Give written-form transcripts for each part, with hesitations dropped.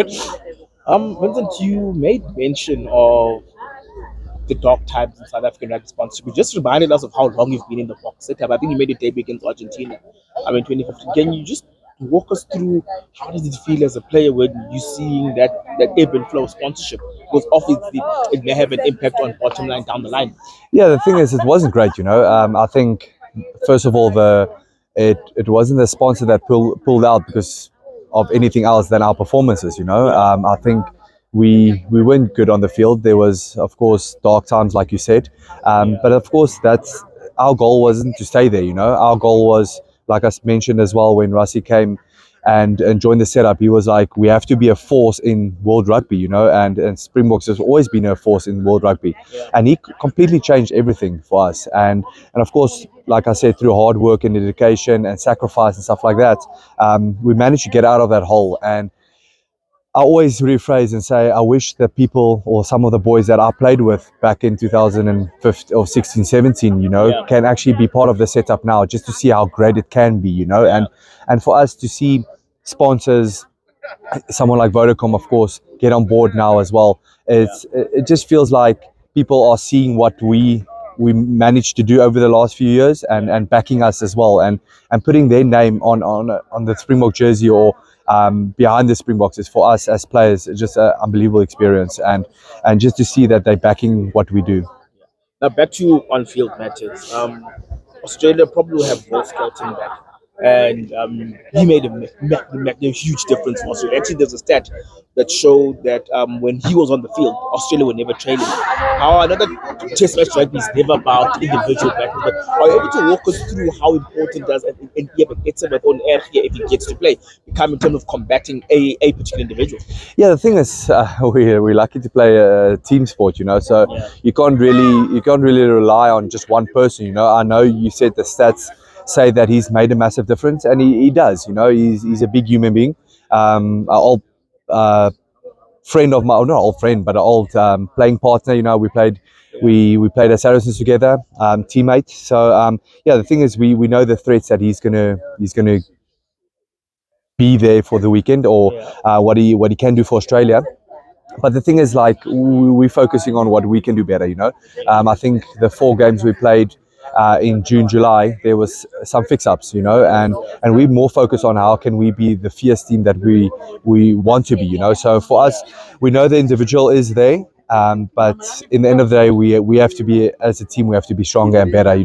Vincent, you made mention of the dark times in South African rugby sponsorship. You just reminded us of how long you've been in the box setup. I think you made a debut against Argentina. In 2015. Can you just walk us through how does it feel as a player when you're seeing that ebb and flow of sponsorship? Because obviously it may have an impact on bottom line down the line. Yeah, the thing is, it wasn't great. I think first of all, it wasn't the sponsor that pulled out because of anything else than our performances. I think we weren't good on the field. There was, of course, dark times, like you said, but of course, that's our goal wasn't to stay there. Our goal was, like I mentioned as well, when Rassie came and joined the setup, he was like, we have to be a force in world rugby, and Springboks has always been a force in world rugby, and he completely changed everything for us, and of course, like I said, through hard work and dedication and sacrifice and stuff like that, we managed to get out of that hole. And I always rephrase and say, I wish that people or some of the boys that I played with back in 2015 or 16, 17, can actually be part of the setup now, just to see how great it can be, and for us to see sponsors, someone like Vodacom, of course, get on board now as well. It just feels like people are seeing what we managed to do over the last few years, and backing us as well, and putting their name on the Springbok jersey or behind the Springboks is, for us as players, just an unbelievable experience, and just to see that they're backing what we do. Now back to on-field matters. Australia probably will have both Skelton back, and he made a huge difference for Australia. Actually, there's a stat that showed that when he was on the field, Australia would never trail him. How another test match rugby is never about individual battles, but are you able to walk us through how important does and it's about on air here if he gets to play become in terms of combating a particular individual? Yeah, the thing is, we're lucky to play a team sport, so you can't really rely on just one person. I know you said the stats say that he's made a massive difference, and he does. He's a big human being. An old friend of mine, not an old friend, but an old playing partner. We played at Saracens together, teammate. So the thing is, we know the threats that he's gonna be there for the weekend, or what he can do for Australia. But the thing is, like, we're focusing on what we can do better. I think the 4 games we played in June, July, there was some fix-ups, and we're more focused on how can we be the fierce team that we want to be. So for us, we know the individual is there, but in the end of the day, we have to be, as a team, we have to be stronger and better,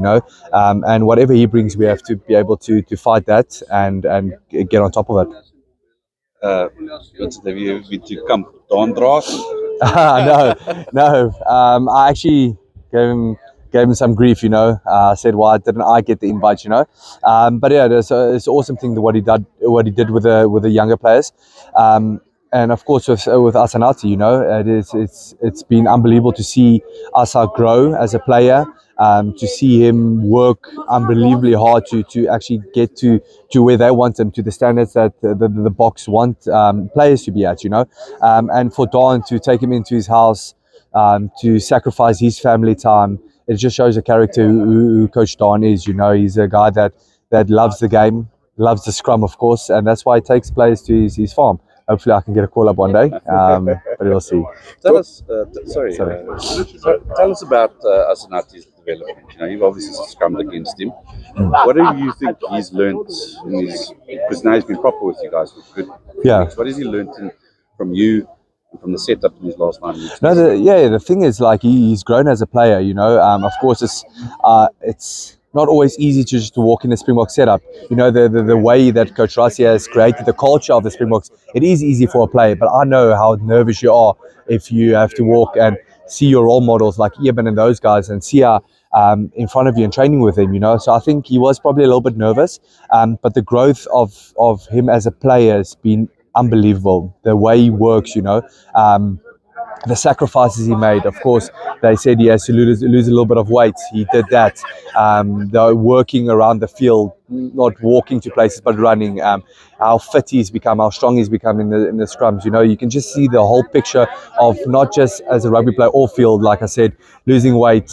and whatever he brings, we have to be able to fight that and get on top of it. Have you been to Camp Dawndraad? No. I actually gave him some grief, I said, why didn't I get the invite, but yeah, it's an awesome thing what he did with the younger players, and of course with Asanati, it's been unbelievable to see Asa grow as a player, to see him work unbelievably hard to actually get to where they want him, to the standards that the box want players to be at, and for Don to take him into his house, to sacrifice his family time. It just shows the character who Coach Don is. He's a guy that loves the game, loves the scrum, of course, and that's why he takes players to his farm. Hopefully, I can get a call up one day, but we'll see. Tell us, tell us about Asanati's development. You've obviously scrummed against him. What do you think he's learned in his? Because now he's been proper with you guys for good. Yeah. What has he learned from you? From the setup in his last 9 years? No, the thing is, like, he's grown as a player. Of course, it's not always easy to just walk in the Springbok setup. The way that Coach Rassie has created the culture of the Springboks, it is easy for a player. But I know how nervous you are if you have to walk and see your role models like Eben and those guys, and see in front of you and training with him. So I think he was probably a little bit nervous. But the growth of him as a player has been unbelievable. The way he works, the sacrifices he made. Of course, they said he has to lose a little bit of weight. He did that. The working around the field, not walking to places but running. How fit he's become, how strong he's become in the scrums. You can just see the whole picture of not just as a rugby player off field, like I said, losing weight,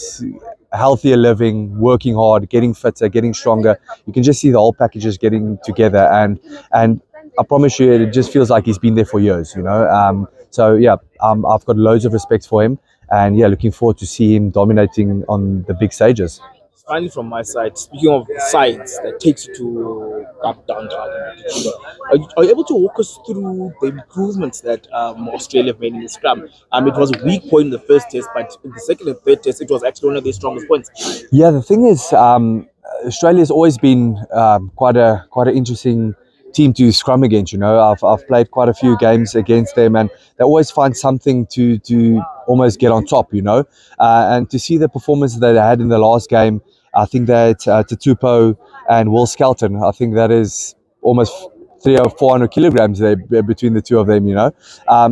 healthier living, working hard, getting fitter, getting stronger. You can just see the whole packages getting together, and I promise you, it just feels like he's been there for years, you know. So yeah, I've got loads of respect for him, and yeah, looking forward to see him dominating on the big stages. Finally, from my side, speaking of sides that takes you to up downtown, are you able to walk us through the improvements that Australia have made in the scrum? It was a weak point in the first test, but in the second and third test, it was actually one of their strongest points. Yeah, the thing is, Australia's always been quite an interesting team to scrum against. You know, I've played quite a few games against them, and they always find something to almost get on top. You know, and to see the performance that they had in the last game, I think that Tatupo and Will Skelton, I think that is almost 300 or 400 kilograms there between the two of them, you know.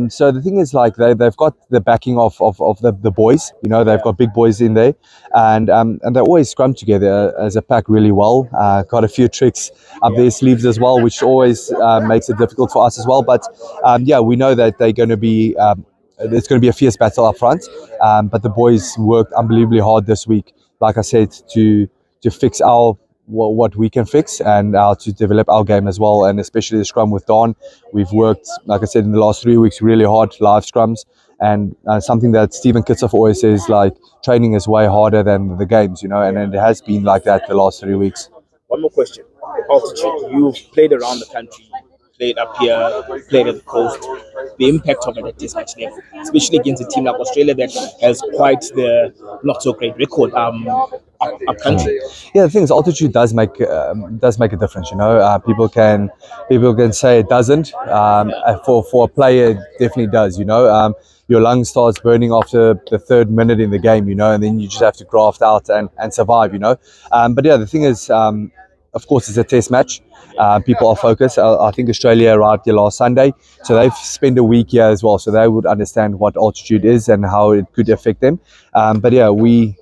So the thing is, like, they've got the backing of the boys, you know. They've got big boys in there, and they always scrum together as a pack really well. Got a few tricks up their sleeves as well, which always makes it difficult for us as well. But yeah, we know that they're going to be it's going to be a fierce battle up front, but the boys worked unbelievably hard this week, like I said, to fix our what we can fix and to develop our game as well, and especially the scrum with Don. We've worked, like I said, in the last 3 weeks really hard, live scrums, and something that Stephen Kitsoff always says, like, training is way harder than the games, you know, and it has been like that the last 3 weeks. One more question. Altitude. You've played around the country, played up here, played at the coast. The impact of it at this match level, especially against a team like Australia that has quite the not so great record up country. Yeah, the thing is, altitude does make a difference. You know, people can say it doesn't. For a player, it definitely does. You know, your lung starts burning after the 3rd minute in the game. You know, and then you just have to graft out and survive. You know, but yeah, the thing is, of course, it's a test match. People are focused. I think Australia arrived here last Sunday, so they've spent a week here as well, so they would understand what altitude is and how it could affect them. But yeah, we're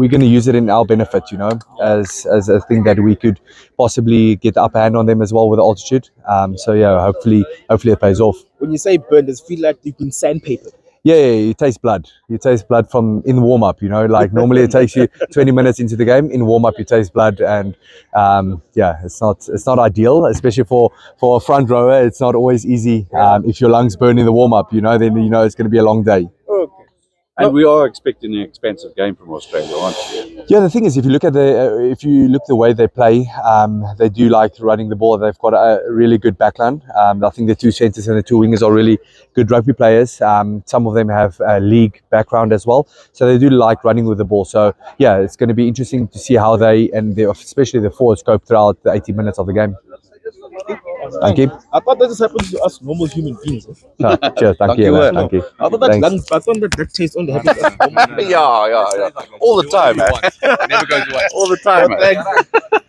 going to use it in our benefit, you know, as a thing that we could possibly get the upper hand on them as well with the altitude. So yeah, hopefully it pays off. When you say burn, does it feel like you've been sandpapered? Yeah, you taste blood. You taste blood from in warm up. You know, like normally it takes you 20 minutes into the game. In warm up, you taste blood, and yeah, it's not ideal, especially for a front rower. It's not always easy. If your lungs burn in the warm up, you know, then you know it's going to be a long day. Okay. And we are expecting an expansive game from Australia, aren't we? Yeah, the thing is, if you look the way they play, they do like running the ball. They've got a really good backline. I think the 2 centers and the 2 wingers are really good rugby players. Some of them have a league background as well, so they do like running with the ball. So yeah, it's going to be interesting to see how especially the forwards cope throughout the 80 minutes of the game. Thank you. I thought that just happens to us normal human beings. Cheers, thank you. Thank you. I thought that taste only happens to us. Yeah. All the time, man. Never goes away. All the time, man.